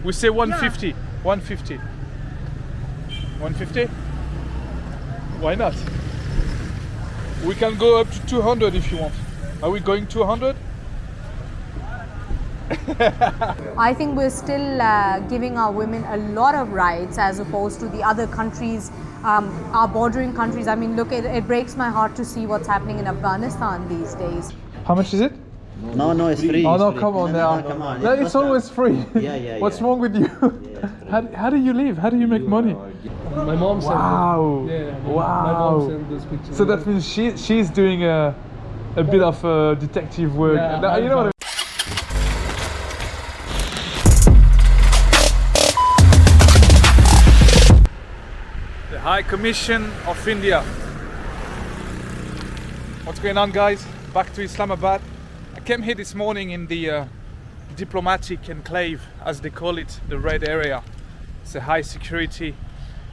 We say 150. 150. 150? Why not? We can go up to 200 if you want. Are we going 200? I think we're still giving our women a lot of rights as opposed to the other countries, our bordering countries. I mean, look, it breaks my heart to see what's happening in Afghanistan these days. How much is it? No, it's free. Oh it's no, free. come on now. No, come on. No, it's always free. Yeah. What's wrong with you? How do you live? How do you make money? My mom sent Wow. my Wow. mom sent those pictures. So that means she's doing a bit of detective work. Yeah, Now, you know what I mean? The High Commission of India. What's going on, guys? Back to Islamabad. I came here this morning in the diplomatic enclave, as they call it, the red area. It's a high security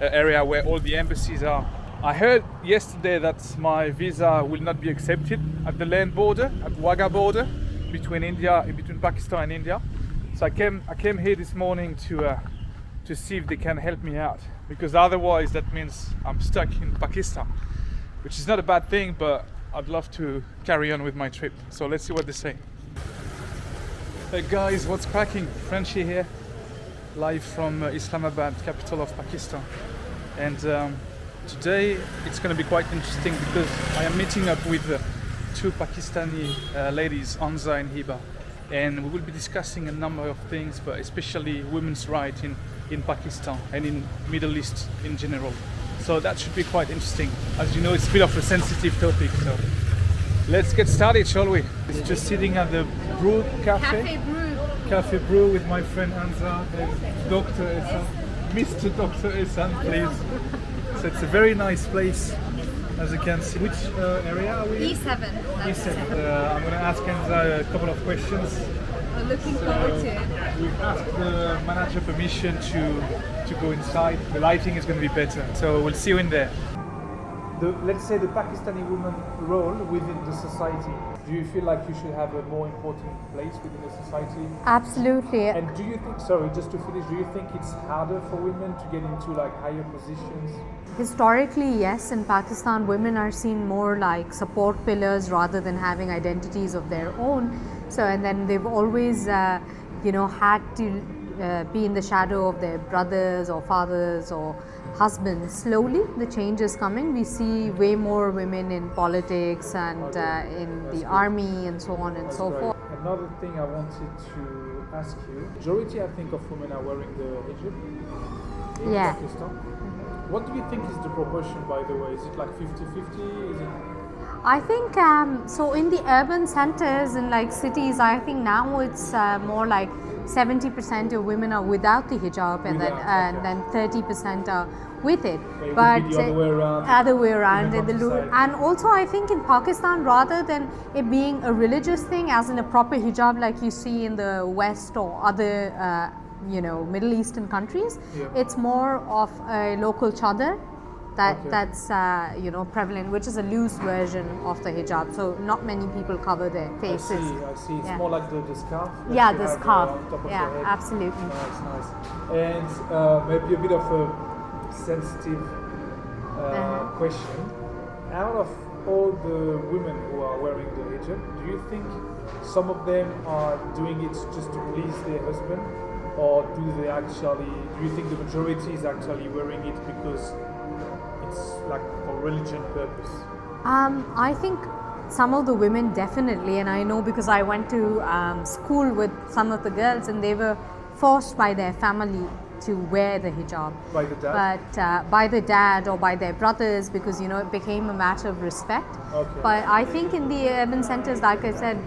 area where all the embassies are. I heard yesterday that my visa will not be accepted at the land border, at Wagah border, between Pakistan and India. So I came here this morning to see if they can help me out, because otherwise that means I'm stuck in Pakistan, which is not a bad thing, but I'd love to carry on with my trip. So let's see what they say. Hey guys, what's cracking? Frenchy here, live from Islamabad, capital of Pakistan. And today it's going to be quite interesting because I am meeting up with two Pakistani ladies, Anza and Hiba. And we will be discussing a number of things, but especially women's rights in Pakistan and in Middle East in general. So that should be quite interesting. As you know, it's a bit of a sensitive topic, so let's get started, shall we? It's just sitting at the Brew Cafe. Cafe Brew with my friend Anza and Dr. Ehsan. Mr. Dr. Ehsan, please. So it's a very nice place, as you can see. Which area are we in? E7. E7. I'm going to ask Anza a couple of questions. We're looking forward to it. We've asked the manager permission to go inside. The lighting is going to be better, so we'll see you in there. Let's say the Pakistani woman role within the society. Do you feel like you should have a more important place within the society? Absolutely. And do you think, sorry, just to finish, do you think it's harder for women to get into like higher positions? Historically, yes. In Pakistan, women are seen more like support pillars rather than having identities of their own. So, and then they've always, had to be in the shadow of their brothers or fathers or husbands. Slowly, the change is coming. We see way more women in politics and in the army and so on and so forth. Another thing I wanted to ask you, majority I think of women are wearing the hijab in Pakistan. What do you think is the proportion, by the way? Is it like 50-50? Is it? I think so. In the urban centers in like cities, I think now it's more like 70% of women are without the hijab, and then 30% are with it. But the other way around. And also, I think in Pakistan, rather than it being a religious thing, as in a proper hijab like you see in the West or other Middle Eastern countries, it's more of a local chadar that's prevalent, which is a loose version of the hijab. So not many people cover their faces. I see. It's more like the scarf. Yeah, the scarf. On top of Yeah, the head. absolutely. Nice. And maybe a bit of a sensitive question. Out of all the women who are wearing the hijab, do you think some of them are doing it just to please their husband, or do you think the majority is actually wearing it because it's like for religion purpose? I think some of the women definitely, and I know because I went to school with some of the girls, and they were forced by their family to wear the hijab. By the dad? But by the dad or by their brothers, because it became a matter of respect. Okay. But I think in the urban centers, like I said,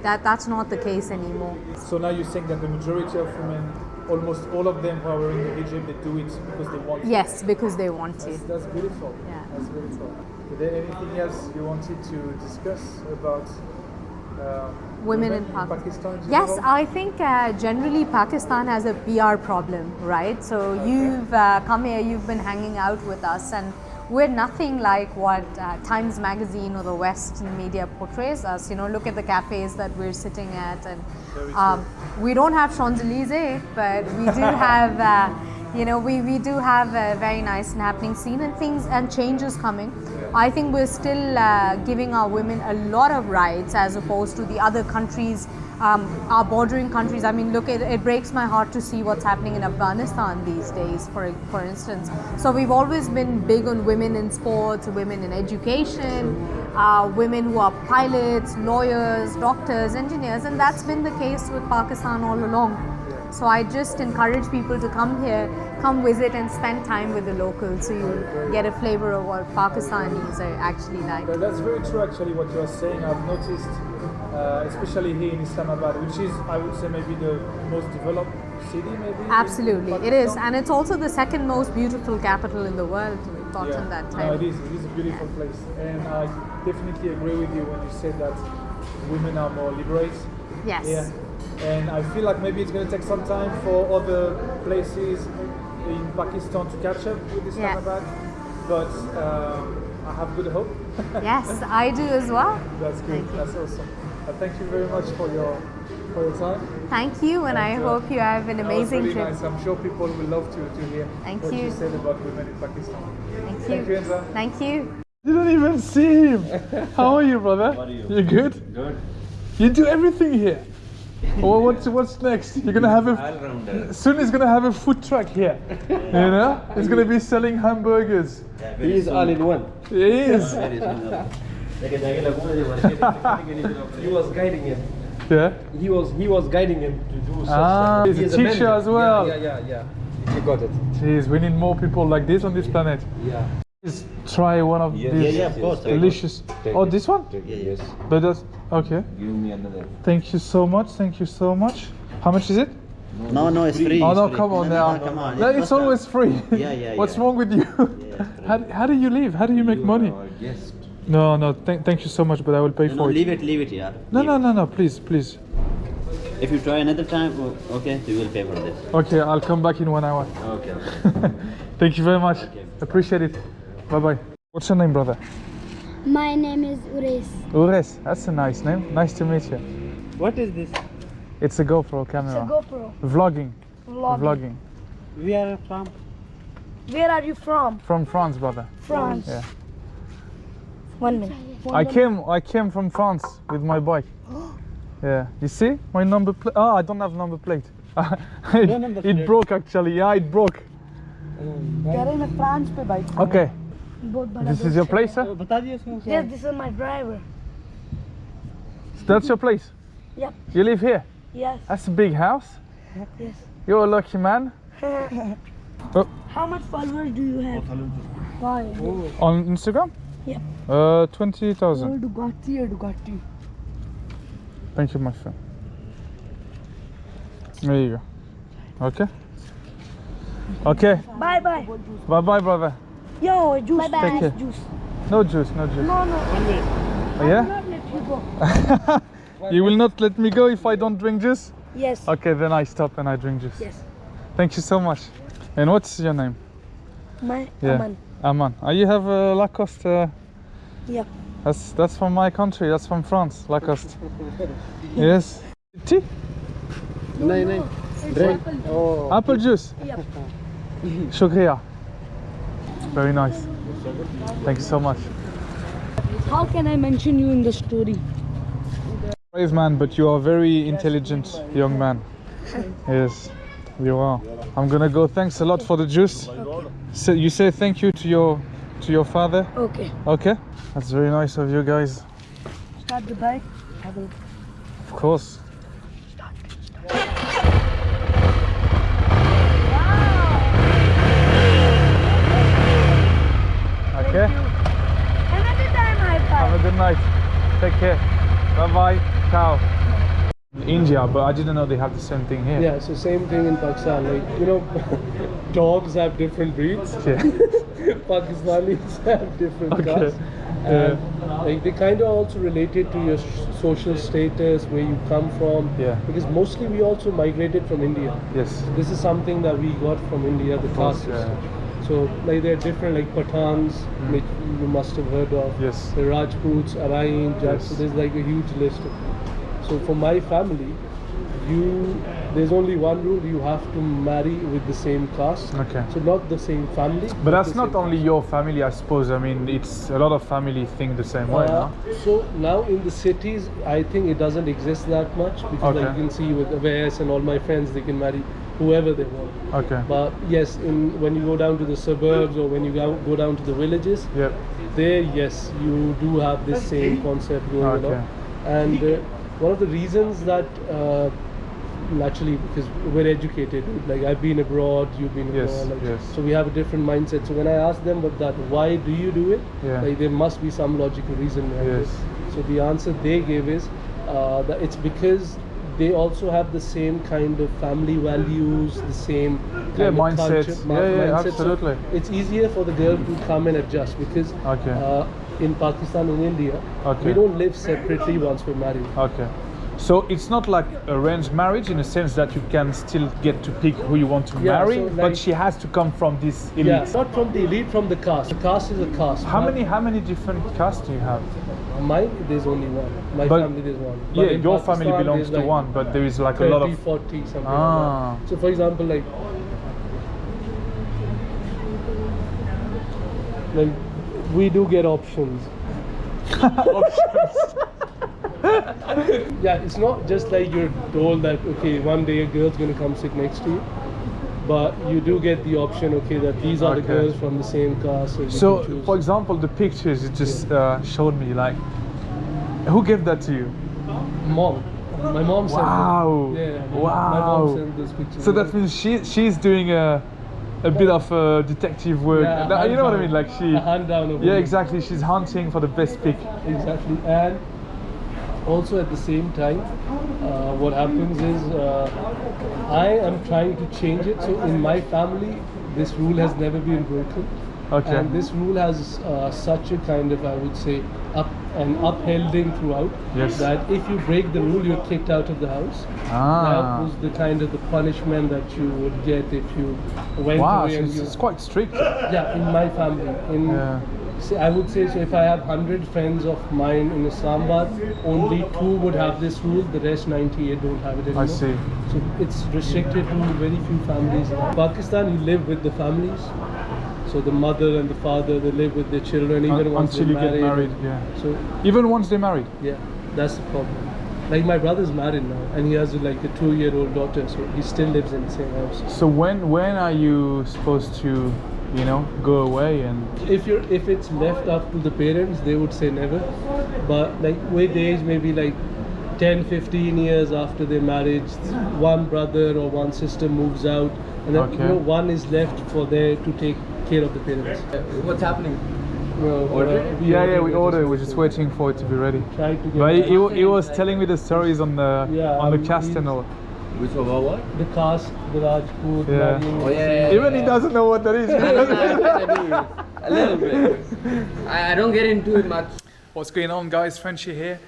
that's not the case anymore. So now you're saying that the majority of women, almost all of them who are wearing the hijab, they do it because they want it? Yes, because they want it. That's beautiful. Yeah. That's beautiful. Is there anything else you wanted to discuss about women in Pakistan? Yes, I think generally Pakistan has a PR problem, right? So you've come here, you've been hanging out with us, and we're nothing like what Times Magazine or the Western media portrays us. You know, look at the cafes that we're sitting at, and we don't have Champs-Élysées, but we do have, you know, we do have a very nice and happening scene and things and changes coming. I think we're still giving our women a lot of rights as opposed to the other countries, our bordering countries. I mean, look, it breaks my heart to see what's happening in Afghanistan these days, for instance. So we've always been big on women in sports, women in education, women who are pilots, lawyers, doctors, engineers, and that's been the case with Pakistan all along. So I just encourage people to come here, come visit and spend time with the locals so you get a flavor of what Pakistanis are actually like. That's very true actually what you are saying. I've noticed, especially here in Islamabad, which is, I would say, maybe the most developed city maybe? Absolutely, it is. And it's also the second most beautiful capital in the world. We thought in that time. No, it is a beautiful place. And I definitely agree with you when you said that women are more liberate. Yes. Yeah. And I feel like maybe it's going to take some time for other places in Pakistan to catch up with Islamabad, but I have good hope. Yes, I do as well. That's good. That's awesome. Thank you very much for your time. Thank you, and I hope you have an amazing really trip. Nice. I'm sure people will love to hear what you said about women in Pakistan. Thank you. Anza. Thank you. You don't even see him. How are you, brother? How are you? You good? Good. You do everything here. Well, what's next? You're gonna have All-rounder. soon. He's gonna have a food truck here. You know, he's gonna be selling hamburgers. He is all in one. He is. He was guiding him. Yeah. He was guiding him to do such Ah, stuff. he's a He is teacher mentor. as well. Yeah. You got it. Jeez, we need more people like this on this planet. Yeah. Please try one of Yes, these of course. delicious. Take Oh, it. this one? Yes. But that's okay. Give me another. Thank you so much. Thank you so much. How much is it? No, it's free. Oh no, It's come free. on No, now. come on. No, it's always free. Yeah, What's yeah. wrong with you? How do you live? How do you make money? Our guest. No. Thank you so much, but I will pay No, for it. leave it, yeah. No. Please. If you try another time, okay, you will pay for this. Okay, I'll come back in 1 hour. Okay. Thank you very much. Okay. Appreciate it. Bye bye. What's your name, brother? My name is Ures. Ures. That's a nice name. Nice to meet you. What is this? It's a GoPro camera. It's a GoPro. Vlogging. Vlogging. Where from? Where are you from? From France, brother. France. Yeah. 1 minute. I came from France with my bike. Yeah. You see my number plate? Oh, I don't have number plate. number It plate. broke actually. Yeah, it broke. France पे bike. Okay. बहुत बड़ा This is your place, sir? बता दिए उसको Yes, this is my driver. That's your place? Yep. You live here? Yes. That's a big house. Yes. You're a lucky man. How much followers do you have? 5. On Instagram? Yep. 20,000. Ducati. Thank you, my friend. There you go. Okay? Okay. Bye. Bye bye, brother. Yo, juice. Bye Take care. Juice. No juice, no juice. No. Oh, yeah? Not let you go. You will not let me go if I don't drink juice? Yes. Okay, then I stop and I drink juice. Yes. Thank you so much. And what's your name? My Yeah. Aman. Aman. You have a Lacoste. Yep. That's from my country. That's from France. Lacoste. Yes. Tea? नहीं Drink. Oh. Apple juice. Yep. Shukriya. Very nice. Thank you so much. How can I mention you in the story? Brave man, but you are a very intelligent young man. Yes, you are. I'm gonna go. Thanks a lot for the juice. So you say thank you to your father. Okay. Okay. That's very nice of you guys. Start the bike. Of course. Okay. Another time high five. Have a good night. Take care. Bye bye. Ciao. India, but I didn't know they have the same thing here. Yeah, so same thing in Pakistan. Like, you know, dogs have different breeds. Yeah. Pakistanis have different Okay. castes. Yeah. Like they kind of also related to your social status, where you come from. Yeah. Because mostly we also migrated from India. Yes. This is something that we got from India, the course, caste yeah. system. So like there are different like Pathans, which you must have heard of. Yes. The Rajputs, Arain, Jats. So Yes. there's like a huge list. So for my family, there's only one rule: you have to marry with the same caste. Okay. So not the same family. But that's the not same only caste. your family, I suppose. I mean, it's a lot of family think the same way, no? So now in the cities, I think it doesn't exist that much because like Okay. you can see with AWS and all my friends, they can marry whoever they want. Okay. But yes, when you go down to the suburbs or when you go down to the villages, Yep. there yes, you do have this same concept going Okay. on. And one of the reasons that naturally because we're educated, like I've been abroad, you've been Yes, abroad, like, yes. so we have a different mindset. So when I ask them about that, why do you do it? Yeah. Like there must be some logical reason behind Yes. it. So the answer they gave is that it's because they also have the same kind of family values, the same kind Yeah, of mindsets. culture, Yeah, mindset. So absolutely. it's easier for the girl to come and adjust because Okay. in Pakistan and India, Okay. we don't live separately once we're married. Okay. So it's not like arranged marriage in a sense that you can still get to pick who you want to Yeah, marry, so but like- she has to come from this elite. Yeah, not from the elite, from the caste. The caste is a caste. How many different castes do you have? Mine, there's only one. My But- family, there's one. Yeah, But in your family Pakistan, belongs there's to like one, but there is like 30, a lot of 40, something Ah. like that. So for example, like we do get options. Yeah, it's not just like you're told that okay, one day a girl's gonna come sit next to you, but you do get the option, okay, that these are the Okay. girls from the same caste. You So, can choose. for example, the pictures you just showed me, like, who gave that to you? Mom, my mom sent them. Wow. Yeah, my Wow. mom sent those pictures. So that means she's doing a bit of detective work. Yeah, No, you know what I hand mean? down. Like she. A hand down of Yeah, women. exactly. She's hunting for the best pick. Exactly, and also at the same time, what happens is I am trying to change it. So in my family, this rule has never been broken. Okay. And this rule has such a kind of, I would say, upholding throughout. Yes. That if you break the rule, you're kicked out of the house. Ah. That was the kind of the punishment that you would get if you went Wow, away so and it's quite strict. yeah, in my family. Yeah. I would say, so if I have 100 friends of mine in Islamabad, only 2 would have this rule, the rest 98 don't have it anymore. I see. So it's restricted to very few families. In Pakistan, you live with the families. So the mother and the father, they live with their children even once Until you they're get married, yeah. So Even once they're married. yeah, that's the problem. Like my brother's married now, and he has like a 2-year-old daughter, so he still lives in the same house. So when are you supposed to, go away and? If it's left up to the parents, they would say never. But like with age, maybe like 10-15 years after their marriage, one brother or one sister moves out, and then Okay. one is left for there to take care of the parents. What's happening? Well, Yeah, we ordered. We're just waiting for it to be ready. Try to get But he was telling me the stories on the cast he's- and all. Which about what? the caste, the Rajput, Yeah. marrying Oh the yeah. Even he doesn't know what that is. A little bit. I don't get into it much. What's going on, guys? Frenchy here.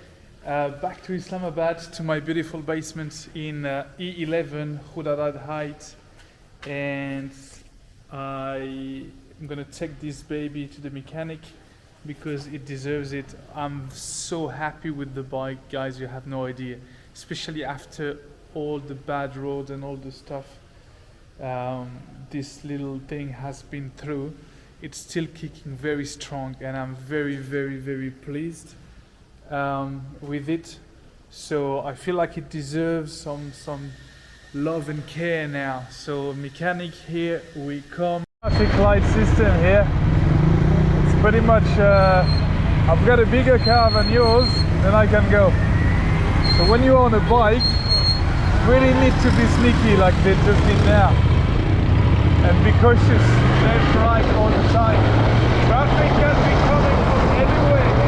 Back to Islamabad, to my beautiful basement in E11 Khudarad Heights, and I'm gonna take this baby to the mechanic because it deserves it. I'm so happy with the bike, guys. You have no idea, especially after all the bad roads and all the stuff this little thing has been through. It's still kicking very strong, and I'm very, very, very pleased with it. So I feel like it deserves some love and care now. So mechanic, here we come. Traffic light system here. It's pretty much I've got a bigger car than yours, then I can go. So when you're on a bike, you really need to be sneaky like they just did now, and be cautious left, right all the time. Traffic can be coming from everywhere here.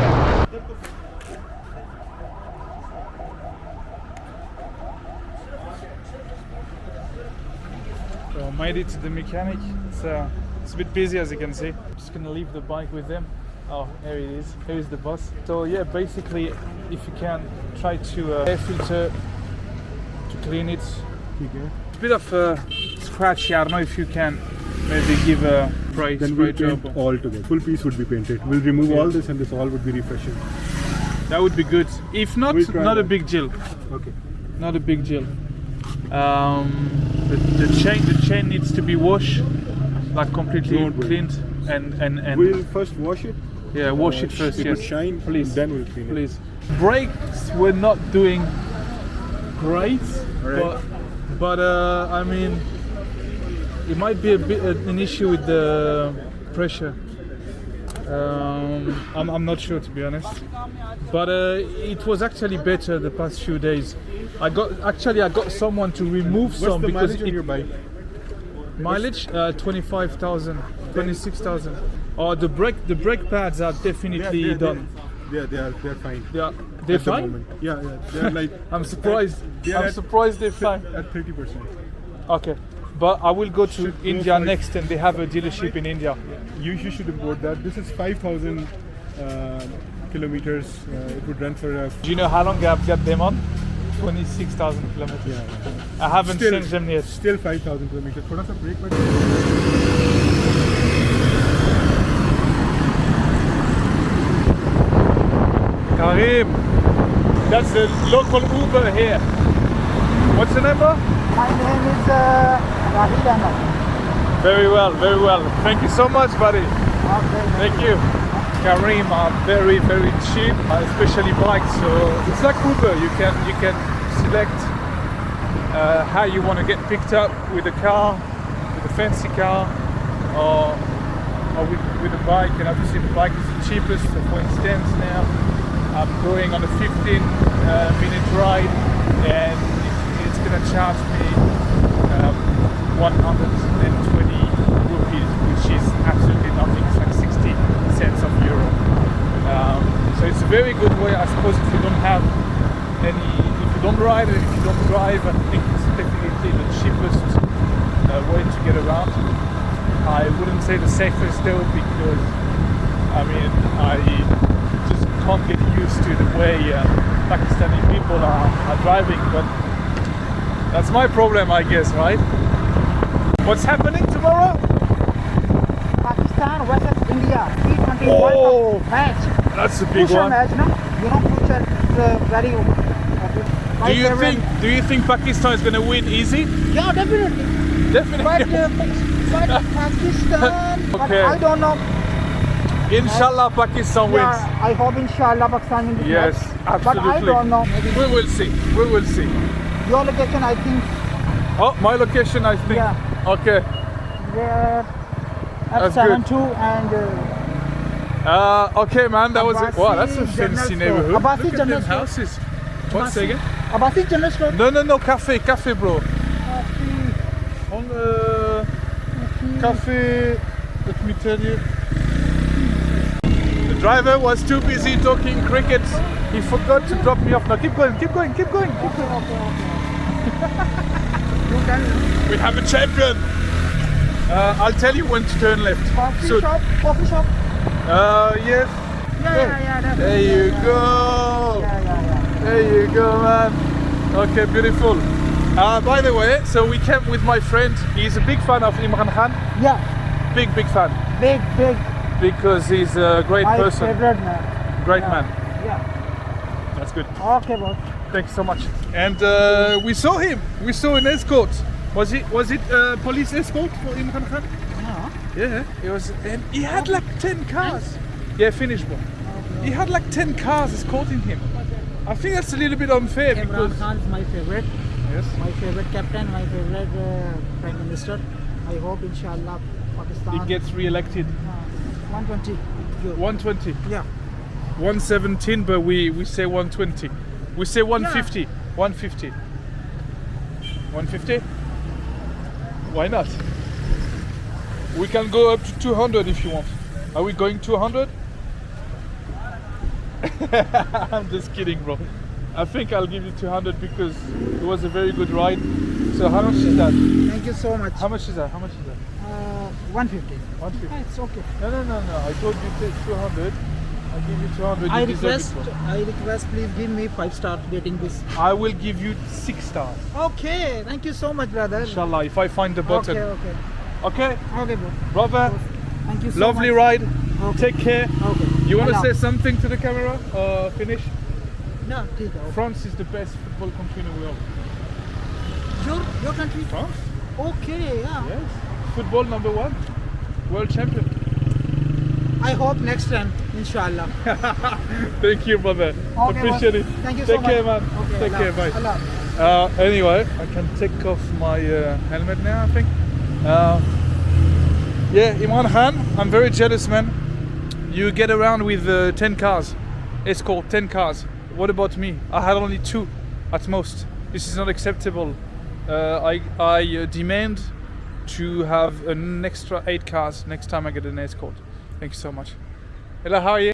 So I made it to the mechanic. It's a bit busy, as you can see. I'm just gonna leave the bike with them. Oh, there it is. Here is the bus. So yeah, basically, if you can, try to air filter to clean it. It's a bit of scratchy. I don't know if you can maybe give a spray Then we'll job. paint all together. Full piece would be painted. We'll remove all this and this all would be refreshing. That would be good. If not, We'll try not a that. big deal. Okay. Not a big deal. The chain needs to be washed, like completely Don't worry. cleaned, and We'll first wash it. yeah, wash it first. It Yes, will shine, please. Then we'll clean it. Please. Brakes were not doing great, Alright. but I mean, it might be a bit an issue with the pressure. I'm not sure, to be honest, but it was actually better the past few days. I got someone to remove What's some the because mileage on your bike? mileage 25,000, 26,000. Oh, the brake pads are definitely done. They're fine. They're At the fine. moment. Yeah. They're like. I'm surprised. They're I'm at- surprised they're fine. At 30%. Okay, but I will go to Should go India for it. next, and they have a dealership in India. You should import that. This is 5,000 kilometers. It would run for a. Do you know how long I've got them on? 26,000 kilometers. Yeah. I haven't Still- changed them yet. Still 5,000 kilometers. थोड़ा सा break but. Karim, that's the local Uber here. What's the number? My name is Rahil Ahmed. Very well, very well. Thank you so much, buddy. Okay. Thank you. Karim are very, very cheap, especially bikes. So it's like Uber. You can select how you want to get picked up with a car, with a fancy car, or with a bike. And obviously the bike is the cheapest. So for instance, now I'm going on a 15-minute ride, and it's going to charge me 120 rupees, which is absolutely nothing. It's like 60 cents of euro. So it's a very good way, I suppose, if you don't have if you don't ride, and if you don't drive, I think it's definitely the cheapest way to get around. I wouldn't say the safest though, because I mean, I just can't get used to the way Pakistani people are driving, but that's my problem, I guess, right? What's happening tomorrow? Pakistan versus India T20 Oh. World Cup match. That's a big Crucial one. match, no? You know, crucial is very. Do you think Pakistan is going to win easy? Yeah, definitely. Definitely. But Pakistan. But Okay. I don't know. Inshallah, Pakistan wins. Yeah, I hope inshallah Pakistan wins. Yes, match. But I absolutely. don't know. Maybe We will see. We will see. your location, I think, Oh, my location, I think. Yeah. Okay. where That's F72 and Okay, man. That was it. Wow, that's a Abbasi General fancy Store. neighborhood. Abbasi Look at General them Store. houses. What? Say again? Abbasi General Store. No. Cafe, bro. On cafe. Let me tell you. The driver was too busy talking cricket. He forgot to drop me off. Now keep going. We have a champion. I'll tell you when to turn left. Coffee So, shop. yes. Yeah. That's There you go. Yeah. There you go, man. Okay, beautiful. By the way, so we came with my friend. He's a big fan of Imran Khan. Yeah. Big fan. Big. Because he's a great My person. favorite man. Great Yeah. man. Yeah. That's good. Okay, boss. Thank you so much. And we saw him. We saw an escort. Was it police escort for Imran Khan? Yeah. It was, and he had like 10 cars. Yeah, finish, bro. He had like 10 cars escorting him. I think that's a little bit unfair because. Imran Khan is my favorite. Yes. My favorite captain, my favorite prime minister. I hope, inshallah, Pakistan. He gets re-elected. 120. 120. Yeah. 117, but we say 120. We say 150. 150. 150? Why not? We can go up to 200 if you want. Are we going 200? I'm just kidding, bro. I think I'll give you 200 because it was a very good ride. So how much is that? Thank you so much. How much is that? 150. 150. It's okay. No. I told you take 200. I'll give you 200. I You deserve request, it, bro. please give me 5-star rating this. I will give you 6 stars. Okay, thank you so much, brother. Inshallah, if I find the button. Okay. Okay, Okay, bro. brother. Thank you so Lovely much. ride. Okay. Take care. Okay. You want to Allah. say something to the camera or finish? No, ठीक है. France is the best football country in the world. Your country? France? Okay, yeah. Yes. Football number 1. World champion. I hope next time, inshallah. Thank you, brother. Okay, Appreciate it. Thank you Take so much. care, man. Okay, Take Allah. care. Bye. Allah. Anyway, I can take off my helmet now, I think. Yeah, Imran Khan, I'm very jealous, man. You get around with 10 cars. Escort, 10 cars. What about me? I had only 2 at most. This is not acceptable. I demand to have an extra 8 cars next time I get an escort. Thank you so much. Hello, how are you?